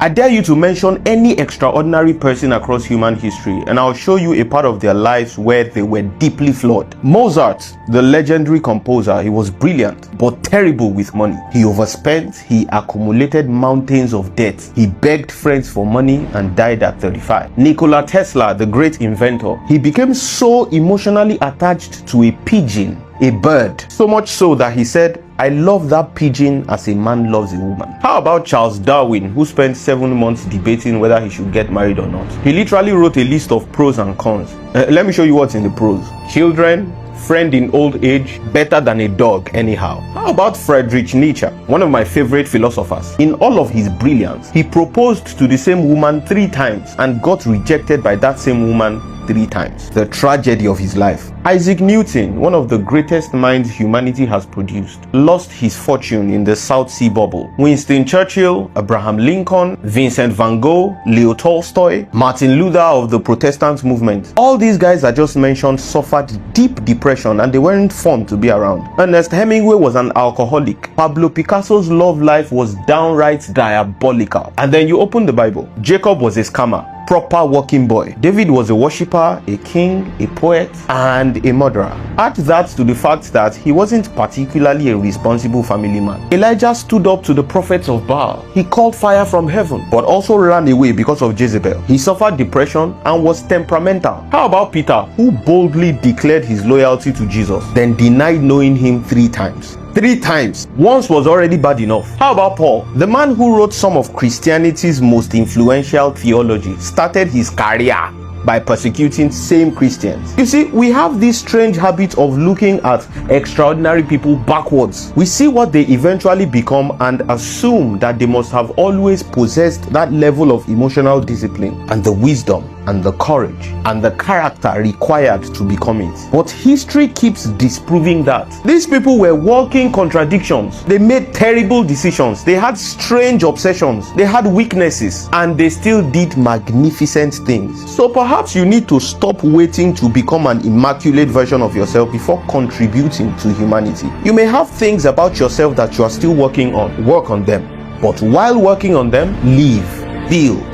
I dare you to mention any extraordinary person across human history, and I'll show you a part of their lives where they were deeply flawed. Mozart, the legendary composer, he was brilliant, but terrible with money. He overspent, he accumulated mountains of debt, he begged friends for money and died at 35. Nikola Tesla, the great inventor, he became so emotionally attached to a pigeon, a bird, so much so that he said, "I love that pigeon as a man loves a woman." How about Charles Darwin, who spent 7 months debating whether he should get married or not? He literally wrote a list of pros and cons. Let me show you what's in the pros. Children, friend in old age, better than a dog anyhow. How about Friedrich Nietzsche, one of my favorite philosophers? In all of his brilliance, he proposed to the same woman 3 times and got rejected by that same woman 3 times. The tragedy of his life. Isaac Newton, one of the greatest minds humanity has produced, lost his fortune in the South Sea bubble. Winston Churchill, Abraham Lincoln, Vincent van Gogh, Leo Tolstoy, Martin Luther of the Protestant movement. All these guys I just mentioned suffered deep depression and they weren't fun to be around. Ernest Hemingway was an alcoholic. Pablo Picasso's love life was downright diabolical. And then you open the Bible. Jacob was a scammer, proper working boy. David was a worshipper, a king, a poet, and a murderer. Add that to the fact that he wasn't particularly a responsible family man. Elijah stood up to the prophets of Baal. He called fire from heaven, but also ran away because of Jezebel. He suffered depression and was temperamental. How about Peter, who boldly declared his loyalty to Jesus, then denied knowing him 3 times? 3 times. Once was already bad enough. How about Paul, the man who wrote some of Christianity's most influential theology, started his career by persecuting same Christians? You see, we have this strange habit of looking at extraordinary people backwards. We see what they eventually become and assume that they must have always possessed that level of emotional discipline and the wisdom and the courage and the character required to become it. But history keeps disproving that. These people were walking contradictions. They made terrible decisions. They had strange obsessions. They had weaknesses, and they still did magnificent things. So perhaps you need to stop waiting to become an immaculate version of yourself before contributing to humanity. You may have things about yourself that you are still working on. Work on them. But while working on them, live, build,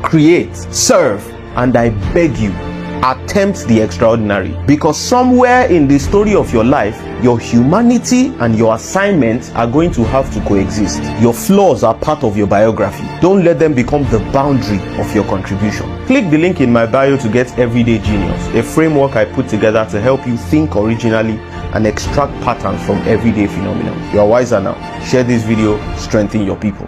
create, serve, and I beg you, attempt the extraordinary, because somewhere in the story of your life, your humanity and your assignments are going to have to coexist. Your flaws are part of your biography. Don't let them become the boundary of your contribution. Click the link in my bio to get Everyday Genius, a framework I put together to help you think originally and extract patterns from everyday phenomena. You are wiser now. Share this video, strengthen your people.